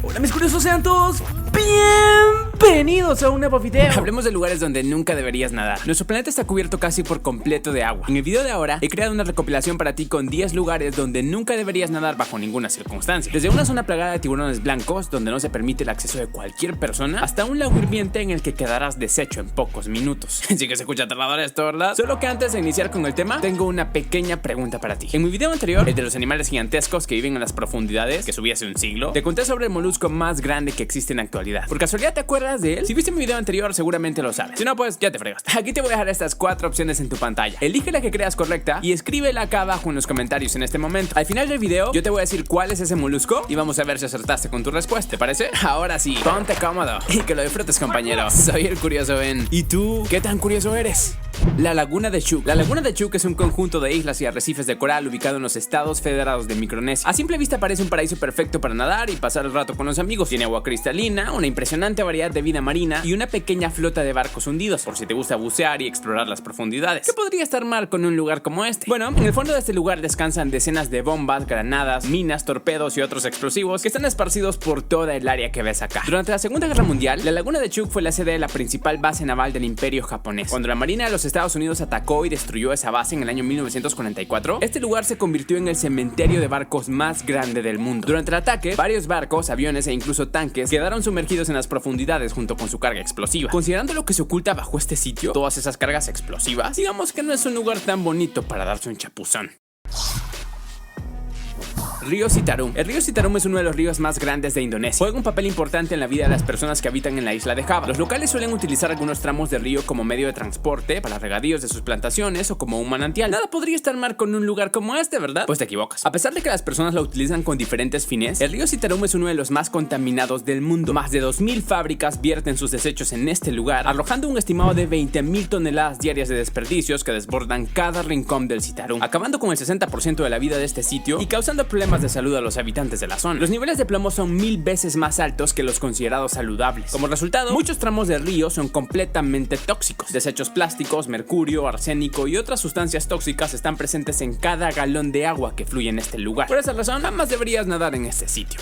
Hola mis curiosos, sean todos bienvenidos a un nuevo video. Hablemos de lugares donde nunca deberías nadar. Nuestro planeta está cubierto casi por completo de agua. En el video de ahora he creado una recopilación para ti con 10 lugares donde nunca deberías nadar bajo ninguna circunstancia. Desde una zona plagada de tiburones blancos donde no se permite el acceso de cualquier persona, hasta un lago hirviente en el que quedarás deshecho en pocos minutos. Sí que se escucha aterrador esto, ¿verdad? Solo que antes de iniciar con el tema, tengo una pequeña pregunta para ti. En mi video anterior, el de los animales gigantescos que viven en las profundidades, que subí hace un siglo, te conté sobre el molusco más grande que existe en la actualidad. ¿Por casualidad te acuerdas de él? Si viste mi video anterior, seguramente lo sabes. Si no, pues ya te fregaste. Aquí te voy a dejar estas 4 opciones en tu pantalla. Elige la que creas correcta y escríbela acá abajo en los comentarios en este momento. Al final del video, yo te voy a decir cuál es ese molusco y vamos a ver si acertaste con tu respuesta. ¿Te parece? Ahora sí, ponte cómodo y que lo disfrutes, compañero. Soy el curioso Ben. ¿Y tú? ¿Qué tan curioso eres? La Laguna de Chuuk. La Laguna de Chuuk es un conjunto de islas y arrecifes de coral ubicado en los Estados Federados de Micronesia. A simple vista parece un paraíso perfecto para nadar y pasar el rato con los amigos. Tiene agua cristalina, una impresionante variedad de vida marina y una pequeña flota de barcos hundidos, por si te gusta bucear y explorar las profundidades. ¿Qué podría estar mal con un lugar como este? Bueno, en el fondo de este lugar descansan decenas de bombas, granadas, minas, torpedos y otros explosivos que están esparcidos por toda el área que ves acá. Durante la Segunda Guerra Mundial, la Laguna de Chuuk fue la sede de la principal base naval del Imperio japonés. Cuando la Marina de los Estados Unidos atacó y destruyó esa base en el año 1944, este lugar se convirtió en el cementerio de barcos más grande del mundo. Durante el ataque, varios barcos, aviones e incluso tanques quedaron sumergidos en las profundidades junto con su carga explosiva. Considerando lo que se oculta bajo este sitio, todas esas cargas explosivas, digamos que no es un lugar tan bonito para darse un chapuzón. Río Citarum. El río Citarum es uno de los ríos más grandes de Indonesia. Juega un papel importante en la vida de las personas que habitan en la isla de Java. Los locales suelen utilizar algunos tramos del río como medio de transporte para regadíos de sus plantaciones o como un manantial. Nada podría estar mal con un lugar como este, ¿verdad? Pues te equivocas. A pesar de que las personas lo utilizan con diferentes fines, el río Citarum es uno de los más contaminados del mundo. Más de 2000 fábricas vierten sus desechos en este lugar, arrojando un estimado de 20.000 toneladas diarias de desperdicios que desbordan cada rincón del Citarum, acabando con el 60% de la vida de este sitio y causando problemas de salud a los habitantes de la zona. Los niveles de plomo son 1000 veces más altos que los considerados saludables. Como resultado, muchos tramos del río son completamente tóxicos. Desechos plásticos, mercurio, arsénico y otras sustancias tóxicas están presentes en cada galón de agua que fluye en este lugar. Por esa razón, jamás deberías nadar en este sitio.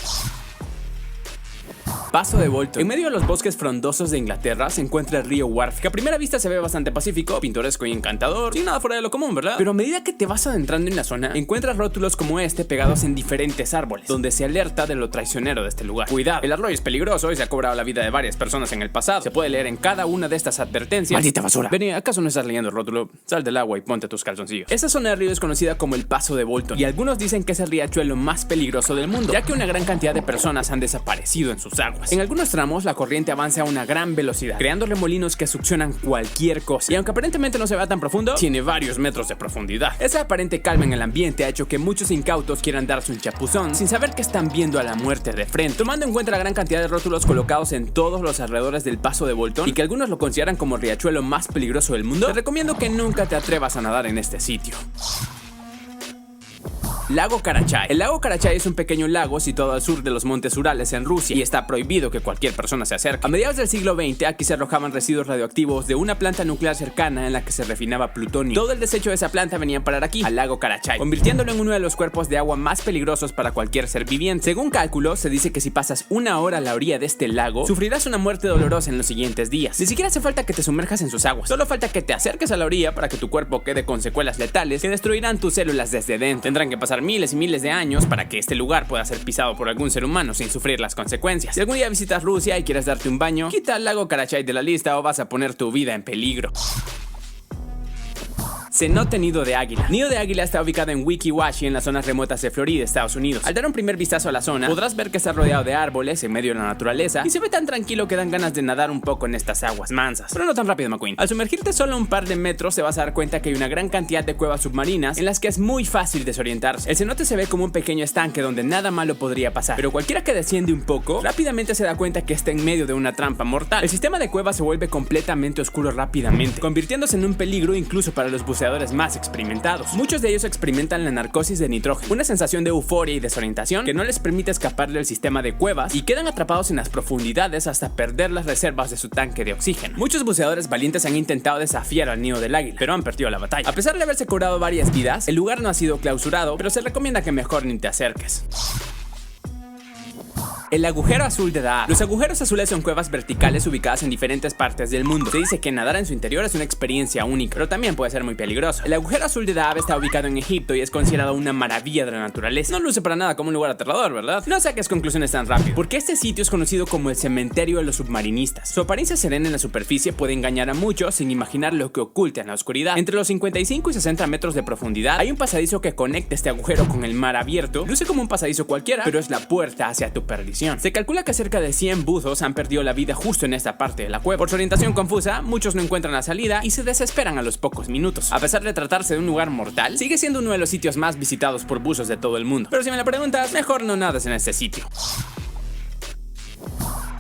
Paso de Bolton. En medio de los bosques frondosos de Inglaterra se encuentra el río Wharfe, que a primera vista se ve bastante pacífico, pintoresco y encantador, sin nada fuera de lo común, ¿verdad? Pero a medida que te vas adentrando en la zona, encuentras rótulos como este pegados en diferentes árboles, donde se alerta de lo traicionero de este lugar. Cuidado, el arroyo es peligroso y se ha cobrado la vida de varias personas en el pasado. Se puede leer en cada una de estas advertencias. ¡Maldita basura! Vení, ¿acaso no estás leyendo el rótulo? Sal del agua y ponte tus calzoncillos. Esta zona del río es conocida como el Paso de Bolton, y algunos dicen que es el riachuelo más peligroso del mundo, ya que una gran cantidad de personas han desaparecido en sus aguas. En algunos tramos, la corriente avanza a una gran velocidad, creando remolinos que succionan cualquier cosa. Y aunque aparentemente no se vea tan profundo, tiene varios metros de profundidad. Esa aparente calma en el ambiente ha hecho que muchos incautos quieran darse un chapuzón sin saber que están viendo a la muerte de frente. Tomando en cuenta la gran cantidad de rótulos colocados en todos los alrededores del Paso de Bolton y que algunos lo consideran como el riachuelo más peligroso del mundo, te recomiendo que nunca te atrevas a nadar en este sitio. Lago Karachay. El lago Karachay es un pequeño lago situado al sur de los montes Urales en Rusia y está prohibido que cualquier persona se acerque. A mediados del siglo XX aquí se arrojaban residuos radioactivos de una planta nuclear cercana en la que se refinaba plutonio. Todo el desecho de esa planta venía a parar aquí, al lago Karachay, convirtiéndolo en uno de los cuerpos de agua más peligrosos para cualquier ser viviente. Según cálculos, se dice que si pasas una hora a la orilla de este lago, sufrirás una muerte dolorosa en los siguientes días. Ni siquiera hace falta que te sumerjas en sus aguas, solo falta que te acerques a la orilla para que tu cuerpo quede con secuelas letales que destruirán tus células desde dentro. Tendrán que pasar miles y miles de años para que este lugar pueda ser pisado por algún ser humano sin sufrir las consecuencias. Si algún día visitas Rusia y quieres darte un baño, quita el lago Karachay de la lista o vas a poner tu vida en peligro. Cenote Nido de Águila. Nido de Águila está ubicado en Weeki Wachee, en las zonas remotas de Florida, Estados Unidos. Al dar un primer vistazo a la zona, podrás ver que está rodeado de árboles en medio de la naturaleza y se ve tan tranquilo que dan ganas de nadar un poco en estas aguas mansas. Pero no tan rápido, McQueen. Al sumergirte solo un par de metros, te vas a dar cuenta que hay una gran cantidad de cuevas submarinas en las que es muy fácil desorientarse. El cenote se ve como un pequeño estanque donde nada malo podría pasar, pero cualquiera que desciende un poco, rápidamente se da cuenta que está en medio de una trampa mortal. El sistema de cuevas se vuelve completamente oscuro rápidamente, convirtiéndose en un peligro incluso para los buceadores más experimentados. Muchos de ellos experimentan la narcosis de nitrógeno, una sensación de euforia y desorientación que no les permite escapar del sistema de cuevas y quedan atrapados en las profundidades hasta perder las reservas de su tanque de oxígeno. Muchos buceadores valientes han intentado desafiar al nido del águila, pero han perdido la batalla. A pesar de haberse cobrado varias vidas, el lugar no ha sido clausurado, pero se recomienda que mejor ni te acerques. El agujero azul de Dahab. Los agujeros azules son cuevas verticales ubicadas en diferentes partes del mundo. Se dice que nadar en su interior es una experiencia única, pero también puede ser muy peligroso. El agujero azul de Dahab está ubicado en Egipto y es considerado una maravilla de la naturaleza. No luce para nada como un lugar aterrador, ¿verdad? No saques conclusiones tan rápido, porque este sitio es conocido como el cementerio de los submarinistas. Su apariencia serena en la superficie puede engañar a muchos sin imaginar lo que oculta en la oscuridad. Entre los 55 y 60 metros de profundidad hay un pasadizo que conecta este agujero con el mar abierto. Luce como un pasadizo cualquiera, pero es la puerta hacia tu perdición. Se calcula que cerca de 100 buzos han perdido la vida justo en esta parte de la cueva. Por su orientación confusa, muchos no encuentran la salida y se desesperan a los pocos minutos. A pesar de tratarse de un lugar mortal, sigue siendo uno de los sitios más visitados por buzos de todo el mundo. Pero si me lo preguntas, mejor no nades en este sitio.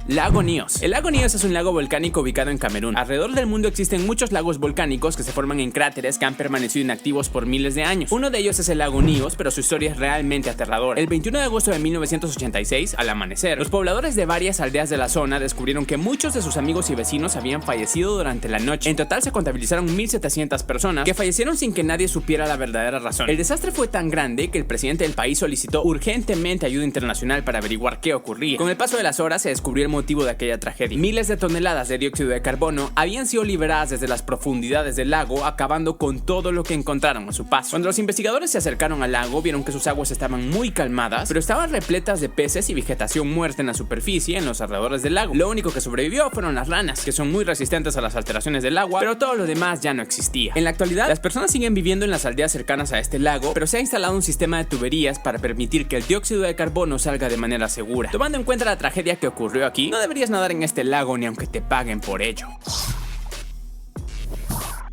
Lago Nyos. El lago Nyos es un lago volcánico ubicado en Camerún. Alrededor del mundo existen muchos lagos volcánicos que se forman en cráteres que han permanecido inactivos por miles de años. Uno de ellos es el lago Nyos, pero su historia es realmente aterradora. El 21 de agosto de 1986, al amanecer, los pobladores de varias aldeas de la zona descubrieron que muchos de sus amigos y vecinos habían fallecido durante la noche. En total se contabilizaron 1,700 personas que fallecieron sin que nadie supiera la verdadera razón. El desastre fue tan grande que el presidente del país solicitó urgentemente ayuda internacional para averiguar qué ocurría. Con el paso de las horas se descubrió el motivo de aquella tragedia. Miles de toneladas de dióxido de carbono habían sido liberadas desde las profundidades del lago, acabando con todo lo que encontraron a su paso. Cuando los investigadores se acercaron al lago, vieron que sus aguas estaban muy calmadas, pero estaban repletas de peces y vegetación muerta en la superficie en los alrededores del lago. Lo único que sobrevivió fueron las ranas, que son muy resistentes a las alteraciones del agua, pero todo lo demás ya no existía. En la actualidad, las personas siguen viviendo en las aldeas cercanas a este lago, pero se ha instalado un sistema de tuberías para permitir que el dióxido de carbono salga de manera segura. Tomando en cuenta la tragedia que ocurrió aquí, no deberías nadar en este lago ni aunque te paguen por ello.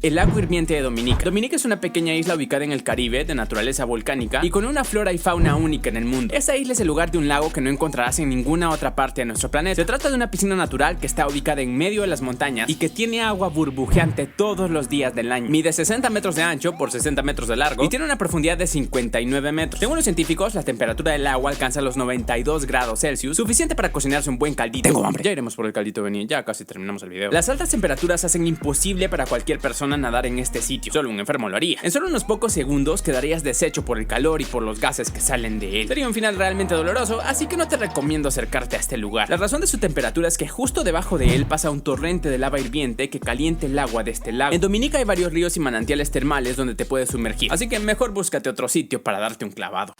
El lago hirviente de Dominica. Dominica es una pequeña isla ubicada en el Caribe de naturaleza volcánica y con una flora y fauna única en el mundo. Esta isla es el lugar de un lago que no encontrarás en ninguna otra parte de nuestro planeta. Se trata de una piscina natural que está ubicada en medio de las montañas y que tiene agua burbujeante todos los días del año. Mide 60 metros de ancho por 60 metros de largo y tiene una profundidad de 59 metros. Según los científicos, la temperatura del agua alcanza los 92 grados Celsius, suficiente para cocinarse un buen caldito. Tengo hambre. Ya iremos por el caldito, Benny. Ya casi terminamos el video. Las altas temperaturas hacen imposible para cualquier persona nadar en este sitio. Solo un enfermo lo haría. En solo unos pocos segundos quedarías deshecho por el calor y por los gases que salen de él. Sería un final realmente doloroso, así que no te recomiendo acercarte a este lugar. La razón de su temperatura es que justo debajo de él pasa un torrente de lava hirviente que calienta el agua de este lago. En Dominica hay varios ríos y manantiales termales donde te puedes sumergir, así que mejor búscate otro sitio para darte un clavado.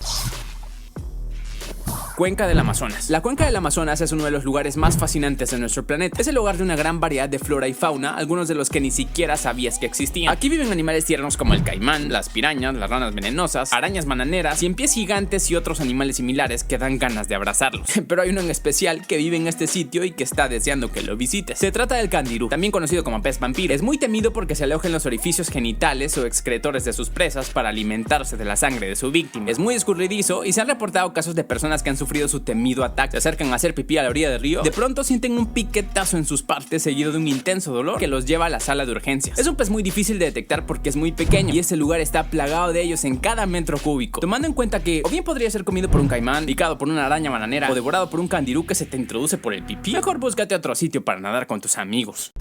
Cuenca del Amazonas. La cuenca del Amazonas es uno de los lugares más fascinantes de nuestro planeta. Es el hogar de una gran variedad de flora y fauna, algunos de los que ni siquiera sabías que existían. Aquí viven animales tiernos como el caimán, las pirañas, las ranas venenosas, arañas bananeras, ciempiés gigantes y otros animales similares que dan ganas de abrazarlos. Pero hay uno en especial que vive en este sitio y que está deseando que lo visites. Se trata del candirú, también conocido como pez vampiro. Es muy temido porque se aloja en los orificios genitales o excretores de sus presas para alimentarse de la sangre de su víctima. Es muy escurridizo y se han reportado casos de personas que han sufrido su temido ataque. Se acercan a hacer pipí a la orilla del río, de pronto sienten un piquetazo en sus partes seguido de un intenso dolor que los lleva a la sala de urgencias. Es un pez muy difícil de detectar porque es muy pequeño y este lugar está plagado de ellos en cada metro cúbico. Tomando en cuenta que o bien podría ser comido por un caimán, picado por una araña bananera o devorado por un candirú que se te introduce por el pipí, mejor búscate otro sitio para nadar con tus amigos.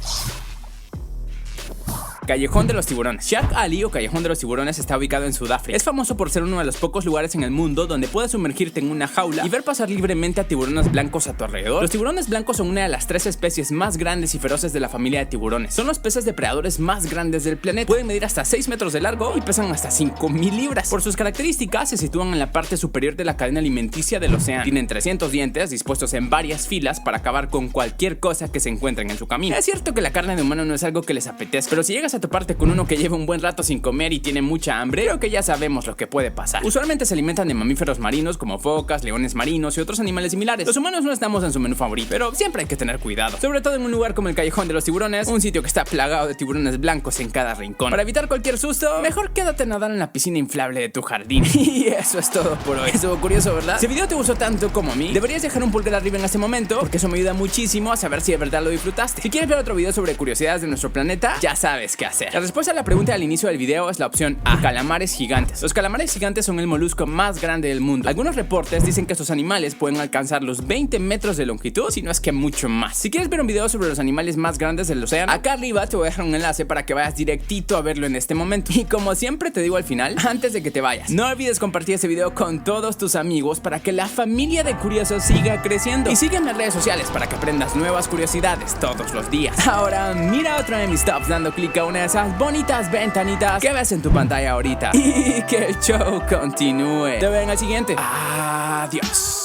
Callejón de los Tiburones. Shark Alley o Callejón de los Tiburones está ubicado en Sudáfrica. Es famoso por ser uno de los pocos lugares en el mundo donde puedes sumergirte en una jaula y ver pasar libremente a tiburones blancos a tu alrededor. Los tiburones blancos son una de las 3 especies más grandes y feroces de la familia de tiburones. Son los peces depredadores más grandes del planeta. Pueden medir hasta 6 metros de largo y pesan hasta 5,000 libras. Por sus características, se sitúan en la parte superior de la cadena alimenticia del océano. Tienen 300 dientes dispuestos en varias filas para acabar con cualquier cosa que se encuentren en su camino. Es cierto que la carne de humano no es algo que les apetezca, pero si llegas a toparte con uno que lleva un buen rato sin comer y tiene mucha hambre, creo que ya sabemos lo que puede pasar. Usualmente se alimentan de mamíferos marinos como focas, leones marinos y otros animales similares. Los humanos no estamos en su menú favorito, pero siempre hay que tener cuidado, sobre todo en un lugar como el Callejón de los Tiburones, un sitio que está plagado de tiburones blancos en cada rincón. Para evitar cualquier susto, mejor quédate a nadar en la piscina inflable de tu jardín. Y eso es todo por hoy. Estuvo curioso, ¿verdad? Si el video te gustó tanto como a mí, deberías dejar un pulgar arriba en este momento, porque eso me ayuda muchísimo a saber si de verdad lo disfrutaste. Si quieres ver otro video sobre curiosidades de nuestro planeta, ya sabes que hacer. La respuesta a la pregunta al inicio del video es la opción A, calamares gigantes. Los calamares gigantes son el molusco más grande del mundo. Algunos reportes dicen que estos animales pueden alcanzar los 20 metros de longitud, si no es que mucho más. Si quieres ver un video sobre los animales más grandes del océano, acá arriba te voy a dejar un enlace para que vayas directito a verlo en este momento. Y como siempre te digo al final, antes de que te vayas, no olvides compartir este video con todos tus amigos para que la familia de curiosos siga creciendo. Y sígueme en las redes sociales para que aprendas nuevas curiosidades todos los días. Ahora mira otro de mis tops dando clic a una de esas bonitas ventanitas que ves en tu pantalla ahorita. Y que el show continúe. Te veo en el siguiente. Adiós.